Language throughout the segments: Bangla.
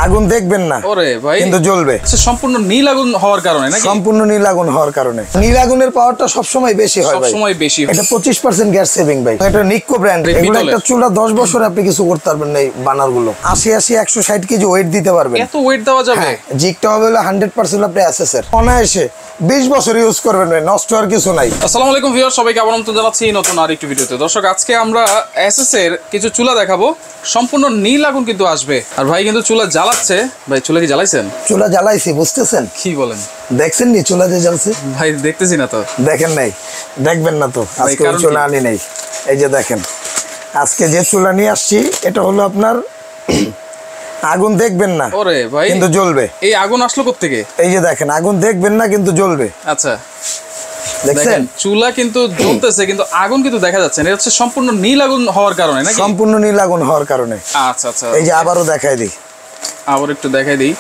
আগুন দেখবেন না ওরে ভাই কিন্তু জ্বলবে। সম্পূর্ণ নীল আগুন হওয়ার কারণে নাকি? সম্পূর্ণ নীল আগুন হওয়ার কারণে। নীল আগুনের পাওয়ারটা সবসময় বেশি হয় ভাই, সবসময় বেশি। এটা 25% গ্যাস সেভিং ভাই। এটা নিক্কো ব্র্যান্ড। এগুলো একটা চুলা 10 বছর আপনি কিছু করতে পারবেন না। এই বানারগুলো 80 160 কেজি ওয়েট দিতে পারবেন। এত ওয়েট দেওয়া যাবে? জিগটা হবে 100% আপনি এসএসআর অনায়াসে 20 বছর ইউজ করবেন ভাই, নষ্ট আর কিছু নাই। আসসালামু আলাইকুম ভিউয়ার, সবাইকে আবার আমন্ত্রণ জানাচ্ছি নতুন আরেকটি ভিডিওতে। দর্শক, আজকে আমরা এসএস এর কিছু চুলা দেখাবো, সম্পূর্ণ নীল আগুন কিন্তু আসবে। আর ভাই কিন্তু চুলা জ্বালাচ্ছে। ভাই চুলা কি জ্বালাইছেন? চুলা জ্বালাইছি, বুঝতেছেন? কি বলেন? দেখছেন নি চুলা যে জ্বলছে? ভাই দেখতেছি না তো। দেখেন নাই, দেখবেন না তো। আজকে চুলা আনি নাই, এই যে দেখেন। আজকে যে চুলা নিয়ে আসছি এটা হলো আপনার আগুন দেখবেন না ওরে ভাই কিন্তু জ্বলবে। এই আগুন আসলো কোত্থেকে? এই যে দেখেন, আগুন দেখবেন না কিন্তু জ্বলবে। আচ্ছা, দেখছেন চুলা কিন্তু জ্বলতেছে কিন্তু আগুন কিন্তু দেখা যাচ্ছে না। এটা হচ্ছে সম্পূর্ণ নীল আগুন হওয়ার কারণে নাকি? সম্পূর্ণ নীল আগুন হওয়ার কারণে। আচ্ছা আচ্ছা, এই যে আবারও দেখাই দিই, আবার একটু দেখাই দিই।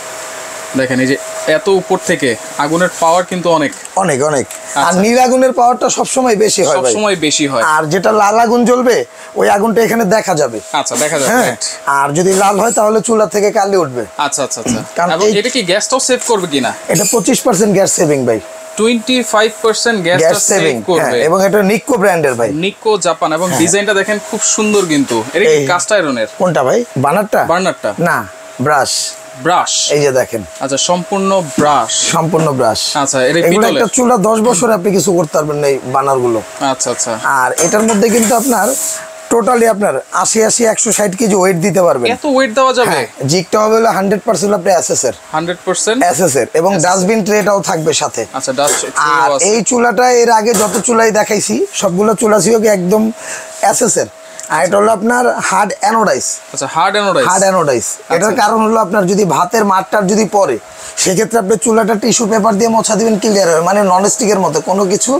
দেখেন এই যে এত উপর থেকে আগুনের পাওয়ার কিন্তু অনেক অনেক অনেক। আর নীল আগুনের পাওয়ারটা সবসময় বেশি হয় ভাই, সবসময় বেশি হয়। আর যেটা লাল আগুন জ্বলবে ওই আগুনটা এখানে দেখা যাবে। আচ্ছা, দেখা যাবে। হ্যাঁ, আর যদি লাল হয় তাহলে চুলা থেকে কালি উঠবে। আচ্ছা আচ্ছা আচ্ছা। এবং এটা কি গ্যাসটাও সেভ করবে কিনা? এটা 25% গ্যাস সেভিং ভাই, 25% গ্যাস সেভিং করবে। এবং এটা নিক্কো ব্র্যান্ডের ভাই, নিক্কো জাপান। এবং ডিজাইনটা দেখেন খুব সুন্দর কিন্তু। এটা কি কাস্ট আয়রনের? কোনটা ভাই? বার্নারটা? বার্নারটা না, ব্রাশ। ব্রাশ, এই যে দেখেন। আচ্ছা, সম্পূর্ণ ব্রাশ। সম্পূর্ণ ব্রাশ। আচ্ছা, এটা এগুলো পিতলের। একটা চুলা 10 বছর আপনি কিছু করতে পারবেন না এই বানারগুলো। আচ্ছা আচ্ছা। আর এটার মধ্যে কিন্তু আপনার টোটালি আপনার 80 160 কেজি ওয়েট দিতে পারবেন। এত ওয়েট দেওয়া যাবে? জিগটা হবে 100% আপনি এসএসআর 100% এসএসআর এবং ডাস্টবিন ট্রেটাও থাকবে সাথে। আচ্ছা, ডাস্ট। আর এই চুলাটা এর আগে যত চুলাই দেখাইছি সবগুলো চুলা ছিল কি একদম এসএসআর। আর এটা হলো আপনার হার্ড অ্যানোডাইজ। আচ্ছা, হার্ড অ্যানোডাইজ। Hard anodise. এটার কারণ হলো আপনার যদি ভাতের মারটার যদি পড়ে সেক্ষেত্রে আপনি চুলাটা টিস্যু পেপার দিয়ে মোছা দিবেন, ক্লিয়ার হবে। মানে নন স্টিকের মতো কোনো কিছু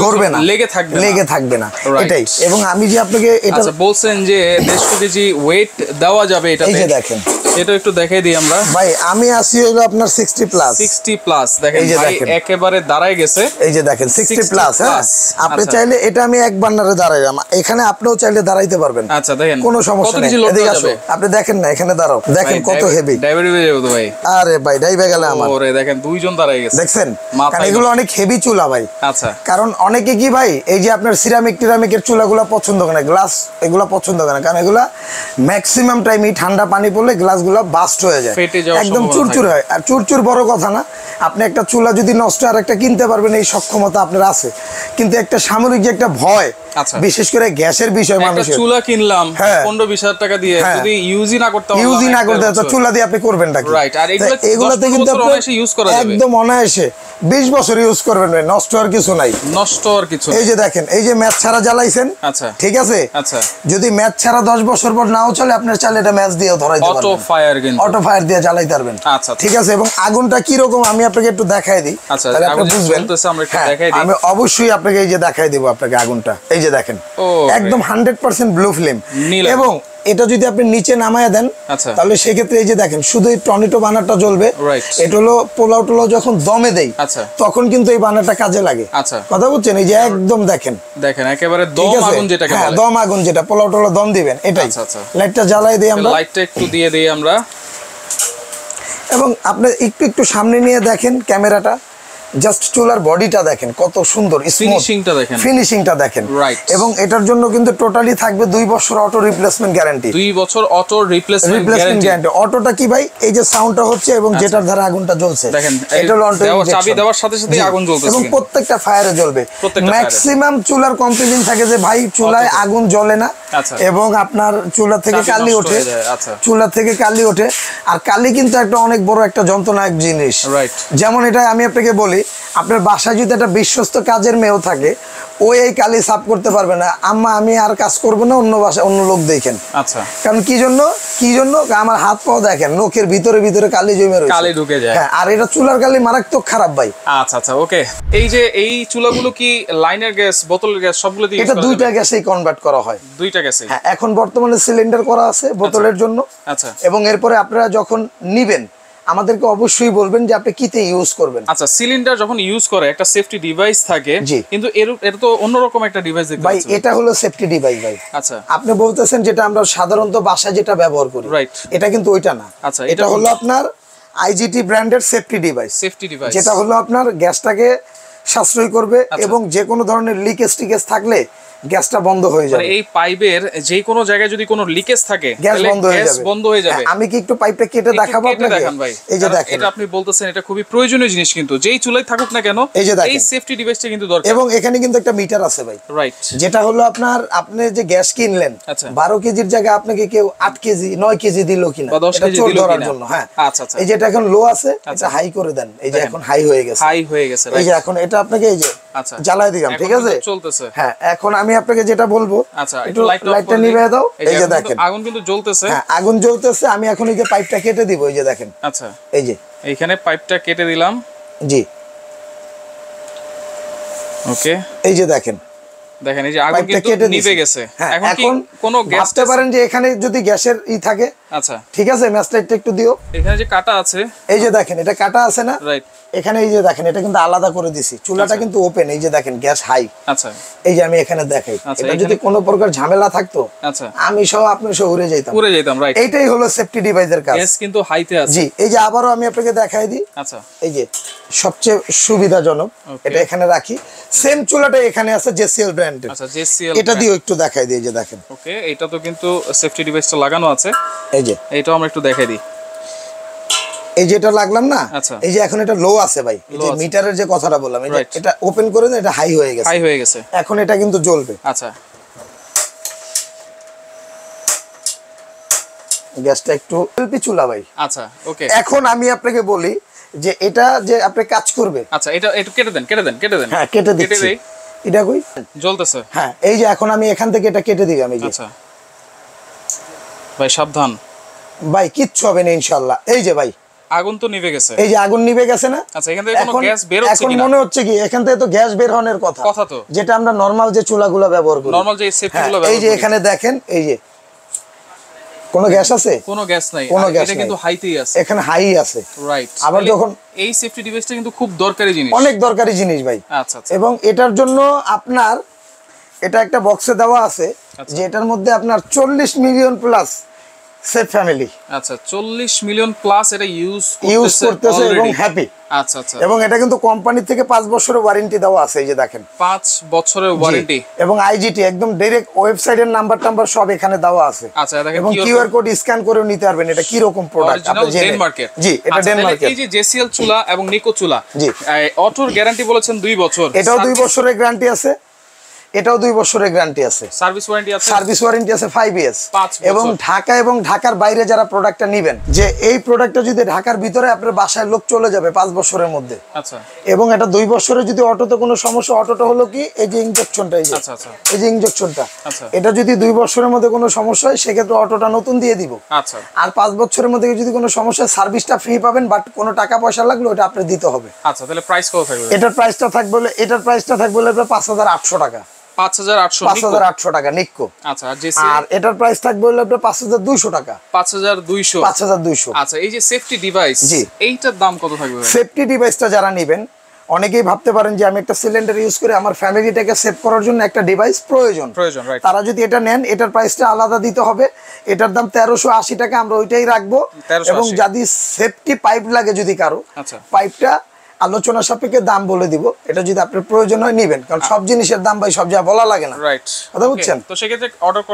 ধরবে না, লেগে থাকবে না, এটাই। এবং আমি যে আপনাকে এটা বলছেন যে 150 কেজি ওয়েট দেওয়া যাবে এটাতে। এই যে দেখেন, এটা একটু দেখাই দিই আমরা। ভাই আমি আসি হলো আপনার 60 প্লাস। দেখেন ভাই একেবারে দাঁড়ায় গেছে। এই যে দেখেন 60 প্লাস। হ্যাঁ, আপনি চাইলে এটা আমি এক বান্নারে দাঁড়াইলাম, এখানে আপনিও চাইলে দাঁড়াইতে পারবেন। আচ্ছা, দেখেন কোনো সমস্যা নেই। এদিকে আসো, আপনি দেখেন না, এখানে দাঁড়াও, দেখেন কত হেভি। ডাইভারি হয়ে যাবে তো ভাই। আরে ভাই ডাইভে গেল আমার। ওরে দেখেন দুইজন দাঁড়ায় গেছে, দেখছেন? কারণ এগুলো অনেক হেভি চুলা ভাই। আচ্ছা, কারণ অনেকে কি ভাই এই যে আপনার টিরামিকের চুলাগুলো পছন্দ করে না, গ্লাস এগুলো পছন্দ করে না। কারণ এগুলা ম্যাক্সিমাম টাইমই ঠান্ডা পানি পড়লে গ্লাসগুলো বাস্ট হয়ে যায়, একদম চুরচুর হয়। আর চুরচুর বড় কথা না, আপনি একটা চুলা যদি নষ্ট আর একটা কিনতে পারবেন এই সক্ষমতা আপনার আছে। কিন্তু একটা সামরিক যে একটা ভয়, বিশেষ করে গ্যাসের বিষয়, মানুষের চুলা কিনলাম 15-20 হাজার টাকা দিয়ে, যদি ইউজই না করতে তো চুলা দিয়ে আপনি করবেন নাকি? রাইট। আর এগুলাতে কিন্তু একদম অনায়াসে 20 বছর ইউজ করবেন ভাই, নষ্ট আর কিছু নাই। নষ্ট আর কিছু। এই যে দেখেন, এই যে ম্যাচ ছাড়া জ্বালাইছেন। আচ্ছা, ঠিক আছে। আচ্ছা, যদি ম্যাচ ছাড়া 10 বছর পর নাও চলে, আপনার চাইলে এটা ম্যাচ দিয়েও ধরাইতে পারবেন। অটো ফায়ার, কিন্তু অটো ফায়ার দিয়ে জ্বালাইতে পারবেন। আচ্ছা, ঠিক আছে। এবং আগুনটা কি রকম আমি আপনাকে একটু দেখাই দিই, তাহলে আপনি বুঝবেন। আমি অবশ্যই আপনাকে এই যে দেখাই দেব আপনাকে আগুনটা। এই যে দেখেন, একদম 100% ব্লু ফ্লেম। এবং এটা যদি আপনি নিচে নামায় দেন তাহলে সেক্ষেত্রে এই যে দেখেন শুধু এই টর্নেডো বানারটা জ্বলবে। এটা হলো পোলাও টোলাও যখন দমে দেই তখন কিন্তু এই বানারটা কাজে লাগে। কথা বুঝছেন? এই যে একদম দেখেন একেবারে দম আগুন, যেটাকে বলে দম আগুন, যেটা পোলাও টোলাও দম দিবেন, এটাই। লাইটটা জ্বালাই দিই আমরা, লাইটটা একটু দিয়ে দেই আমরা। এবং আপনি একটু সামনে নিয়ে দেখেন ক্যামেরাটা, জাস্ট চুলার বডিটা দেখেন কত সুন্দর, ফিনিশিংটা দেখেন। এবং এটার জন্য কিন্তু টোটালি থাকবে 2 বছর অটো রিপ্লেসমেন্ট গ্যারান্টি। 2 বছর অটো রিপ্লেসমেন্ট গ্যারান্টি। অটোটা কি ভাই? এই যে সাউন্ডটা হচ্ছে এবং যেটার দ্বারা আগুনটা জ্বলছে, এটা হলো চাবি দেওয়ার সাথে সাথে আগুন জ্বলতেছে, এবং প্রত্যেকটা ফায়ারে জ্বলবে। ম্যাক্সিমাম চুলার কমপ্লেইন থাকে যে ভাই চুলায় আগুন জ্বলে না, এবং আপনার চুলা থেকে কালি ওঠে, চুলা থেকে কালি ওঠে। আর কালি কিন্তু একটা অনেক বড় একটা যন্ত্রণায়ক জিনিস। যেমন এটা আমি আপনাকে বলি, আপনার বাসায় যদি একটা বিশ্বস্ত কাজের মেয়েও থাকে, ওই এই কালি সাফ করতে পারবে না। আম্মা আমি আর কাজ করবো না, অন্য বাসায় অন্য লোক দেখেন। কারণ কি জন্য আমার হাত পাও দেখেন, নখের ভিতরে ভিতরে কালি জমে রয়েছে, কালি ঢুকে যায়। হ্যাঁ, আর এটা চুলার কালি মারাত্মক খারাপ ভাই। আচ্ছা আচ্ছা, ওকে। এই যে এই চুলাগুলো কি লাইনের গ্যাস, বোতলের গ্যাস, সবগুলো দিয়ে? এটা দুইটা গ্যাসেই কনভার্ট করা হয়। দুইটা গ্যাসে? হ্যাঁ, এখন বর্তমানে সিলিন্ডার করা আছে বোতলের জন্য। আচ্ছা। এবং এরপরে আপনারা যখন নিবেন আমাদেরকে অবশ্যই বলবেন যে আপনি কিতে ইউজ করবেন। আচ্ছা, সিলিন্ডার যখন ইউজ করে একটা সেফটি ডিভাইস থাকে, কিন্তু এটা তো অন্যরকম একটা ডিভাইস দেখতে ভাই, এটা হলো সেফটি ডিভাইস ভাই। আচ্ছা, আপনি বলতেছেন যেটা আমরা সাধারণত বাসায় যেটা ব্যবহার করি, রাইট, এটা কিন্তু ওইটা না। আচ্ছা, এটা হলো আপনার আইজিটি ব্র্যান্ডের সেফটি ডিভাইস, যেটা হলো আপনার গ্যাসটাকে সাশ্রয় করবে এবং যে কোনো ধরনের লিকেজ টিকেজ থাকলে গ্যাসটা বন্ধ হয়ে যাবে। এই পাইপের যে কোনো জায়গায় যদি কোনো লিকেজ থাকে গ্যাস বন্ধ হয়ে যাবে। আমি কি একটু পাইপটা কেটে দেখাবো আপনাকে? এই যে দেখেন, এটা আপনি বলতেছেন এটা খুবই প্রয়োজনীয় জিনিস, কিন্তু যেই চুলাই থাকুক না কেন এই সেফটি ডিভাইসটা কিন্তু দরকার। এবং এখানে কিন্তু একটা মিটার আছে ভাই, রাইট, যেটা হলো আপনার আপনি যে গ্যাস কিনলেন 12 কেজির জায়গায় আপনাকে কেউ 8 কেজি 9 কেজি দিল কিনা, এটা চোর ধরার জন্য। হ্যাঁ, আচ্ছা আচ্ছা, এই যেটা এখন লো আছে এটা হাই করে দেন। এই যে এখন হাই হয়ে গেছে, এই যে এখন এটা আপনাকে এই যে জ্বালায় দিলাম, ঠিক আছে, চলতেছে। হ্যাঁ, এখন আমি আপনাকে যেটা বলবো, আচ্ছা, একটু লাইটটা নিভিয়ে দাও। এই যে দেখেন আগুন কিন্তু জ্বলতেছে। হ্যাঁ, আগুন জ্বলতেছে। আমি এখন এই যে পাইপটা কেটে দিব, এই যে দেখেন। আচ্ছা, এই যে এইখানে পাইপটা কেটে দিলাম। জি, ওকে, এই যে দেখেন এই যে আগুন কিন্তু নিভে গেছে। এখন কোনো গ্যাস ভাবতে পারেন যে এখানে যদি গ্যাসের ই থাকে, আচ্ছা ঠিক আছে, ম্যাচ লাইটটা একটু দিও। এখানে যে কাটা আছে, এই যে দেখেন এটা কাটা আছে না, রাইট, এখানে এই যে দেখেন এটা কিন্তু আলাদা করে দিছি। চুলাটা কিন্তু ওপেন, এই যে দেখেন গ্যাস হাই। আচ্ছা, এই যে আমি এখানে দেখাই, এটা যদি কোনো প্রকার ঝামেলা থাকতো, আচ্ছা, আমি সহ আপনি সহ উড়ে যেতাম, রাইট। এইটাই হলো সেফটি ডিভাইসের কাজ। গ্যাস কিন্তু হাইতে আছে। জি, এই যে আবারো আমি আপনাকে দেখাই দিই। আচ্ছা, এই যে সবচেয়ে সুবিধাজনক এটা এখানে রাখি। সেম চুলাটা এখানে আছে জেসিএল ব্র্যান্ডের। আচ্ছা, জেসিএল, এটা দিও একটু দেখাই দিই। এই যে দেখেন, ওকে, এটা তো কিন্তু সেফটি ডিভাইসটা লাগানো আছে। এই যে এটাও আমরা একটু দেখাই দিই। এই যেটা লাগলাম না, এই যে এখন এটা লো আছে ভাই, এই যে মিটারের যে কথাটা বললাম, এই যে এটা ওপেন করে দেন, এটা হাই হয়ে গেছে, এখন এটা কিন্তু জ্বলবে। আচ্ছা, গ্যাসটা একটু এলপি চুলা ভাই। আচ্ছা, ওকে, এখন আমি আপনাকে বলি যে এটা যে আপনি কাজ করবে। আচ্ছা, এটা একটু কেটে দেন। হ্যাঁ, কেটে দিচ্ছি। এটা কই জ্বলতেছে? হ্যাঁ, এই যে এখন আমি এখান থেকে এটা কেটে দিই আমি। আচ্ছা ভাই, সাবধান ভাই, কিচ্ছু হবে না ইনশাআল্লাহ। এই যে ভাই আগুন তো নিভে গেছে, এই যে আগুন নিভে গেছে না? আচ্ছা, এখান থেকে কোনো গ্যাস বের হচ্ছে কিনা? এখন মনে হচ্ছে কি এখান থেকে তো গ্যাস বের হওয়ার কথা তো, যেটা আমরা নরমাল যে চুলাগুলো ব্যবহার করি, নরমাল যে সেফটিগুলো ব্যবহার করি। এই যে এখানে দেখেন, এই যে কোনো গ্যাস আছে? কোনো গ্যাস নাই, এটা কিন্তু হাইতেই আছে, এখানে হাই আছে, রাইট। আবার যখন এই সেফটি ডিভাইসটা কিন্তু খুব দরকারি জিনিস, অনেক দরকারি জিনিস ভাই। আচ্ছা, এবং এটার জন্য আপনার এটা একটা বক্সে দেওয়া আছে যে এটার মধ্যে আপনার 40 মিলিয়ন প্লাস সেফ ফ্যামিলি। আচ্ছা, 40 মিলিয়ন প্লাস এটা ইউজ করতেছে এবং হ্যাপি। আচ্ছা আচ্ছা, এবং এটা কিন্তু কোম্পানি থেকে 5 বছরের ওয়ারেন্টি দেওয়া আছে। এই যে দেখেন 5 বছরের ওয়ারেন্টি, এবং আইজিটি একদম ডাইরেক্ট ওয়েবসাইটের নাম্বার সব এখানে দেওয়া আছে। আচ্ছা, দেখেন এবং কিউআর কোড স্ক্যান করে নিতে পারবেন। এটা কি রকম প্রোডাক্ট আপনি জানেন? ডেনমার্কের। জি, এটা ডেনমার্কের। এই যে জেসিএল চুলা এবং নিকো চুলা, জি, অটোর গ্যারান্টি বলেছেন 2 বছর। এটাও 2 বছরের গ্যারান্টি আছে, এটাও 2 বছরের গ্যারান্টি আছে। সার্ভিস ওয়ারেন্টি আছে 5 ইয়ার্স। এবং ঢাকা এবং ঢাকার বাইরে যারা প্রোডাক্টটা নেবেন, যে এই প্রোডাক্টটা যদি ঢাকার ভিতরে আপনার বাসায় লোক চলে যাবে 5 বছরের মধ্যে। আচ্ছা, এবং এটা 2 বছরে যদি অটোতে কোনো সমস্যা, অটোটা হলো কি এই যে ইনজেকশনটা, এই যে এই যে ইনজেকশনটা, এটা যদি 2 বছরের মধ্যে কোনো সমস্যা হয় সেক্ষেত্রে অটোটা নতুন দিয়ে দিব। আচ্ছা, আর 5 বছরের মধ্যে যদি কোনো সমস্যা, সার্ভিসটা ফ্রি পাবেন, বাট কোনো টাকা পয়সা লাগলে ওটা আপনি দিতে হবে। আচ্ছা, তাহলে প্রাইস কত থাকবে? এটার প্রাইসটা থাকবে 5800 টাকা। 5800 টাকা নিকো। আচ্ছা, আর এটার প্রাইস থাকবে হলো আপনার 5200 টাকা। 5200। আচ্ছা, এই যে সেফটি ডিভাইস, এইটার দাম কত থাকবে? সেফটি ডিভাইসটা যারা নেবেন, অনেকেই ভাবতে পারেন যে আমি একটা সিলিন্ডার ইউজ করে আমার ফ্যামিলিটাকে সেভ করার জন্য একটা ডিভাইস প্রয়োজন, রাইট। তারা যদি এটা নেন, এটার প্রাইসটা আলাদা দিতে হবে। এটার দাম 1380 টাকা, আমরা ওইটাই রাখবো। এবং যদি সেফটি পাইপ লাগে যদি কারো, আচ্ছা, পাইপটা আলোচনা সাপেক্ষে দাম বলে দিব। এটা যদি আপনার প্রয়োজন হয় নেবেন, কারণ সব জিনিসের দাম ভাই সব জায়গায় বলা লাগে না, রাইট, কথা বুঝছেন? তো সেক্ষেত্রে অর্ডার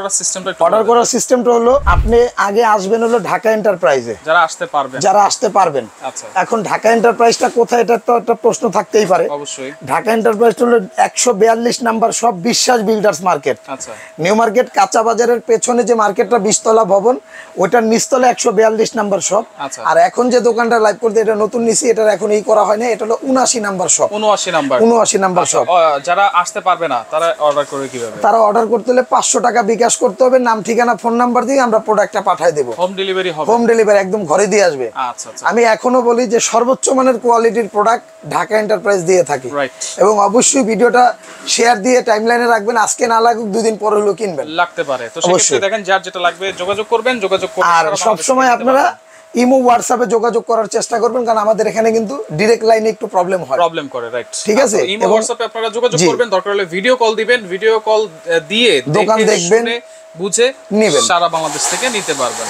করার সিস্টেমটা হলো আপনি আগে আসবেন হলো ঢাকা এন্টারপ্রাইজে, যারা আসতে পারবেন। আচ্ছা, এখন ঢাকা এন্টারপ্রাইজটা কোথায়, এটা তো একটা প্রশ্ন থাকতেই পারে। অবশ্যই, ঢাকা এন্টারপ্রাইজটা হলো 142 নাম্বার সব বিশ্বাস বিল্ডার্স মার্কেট। আচ্ছা, নিউ মার্কেট কাঁচা বাজারের পেছনে যে মার্কেটটা 20 তলা ভবন, ওইটার নিচতলা 142 নাম্বার শপ। আর এখন যে দোকানটা লাইভ করতে এটা নতুন নিছি, এটার এখন এই করা হয় না, এটা হলো 79 নাম্বার শপ। 79 number shop. যারা আসতে পারবে না তারা অর্ডার করবে কিভাবে? তারা অর্ডার করতে হলে 500 টাকা বিকাশ করতে হবে, নাম ঠিকানা ফোন নাম্বার দিয়ে আমরা প্রোডাক্টটা পাঠিয়ে দেব। হোম ডেলিভারি হবে? হোম ডেলিভারি একদম ঘরে দিয়ে আসবে। আচ্ছা আচ্ছা, আমি এখনো বলি যে সর্বোচ্চ মানের কোয়ালিটির প্রোডাক্ট ঢাকা এন্টারপ্রাইজ দিয়ে থাকি। রাইট, এবং অবশ্যই ভিডিওটা শেয়ার দিয়ে টাইমলাইনে রাখবেন, আজকে না লাগুক 2 দিন পরে হলো কিনবেন, লাগতে পারে। তো সেক্ষেত্রে দেখেন যার যেটা লাগবে যোগাযোগ করবেন, আর সব সময় আপনারা ইমো হোয়াটসঅ্যাপে যোগাযোগ করার চেষ্টা করবেন, কারণ আমাদের এখানে কিন্তু ডাইরেক্ট লাইনে একটু প্রবলেম করে, রাইট। ঠিক আছে, ইমো হোয়াটসঅ্যাপে আপনারা যোগাযোগ করবেন, দরকার হলে ভিডিও কল দিবেন, ভিডিও কল দিয়ে দোকান দেখবেন, বুঝে নেবেন, সারা বাংলাদেশ থেকে নিতে পারবেন।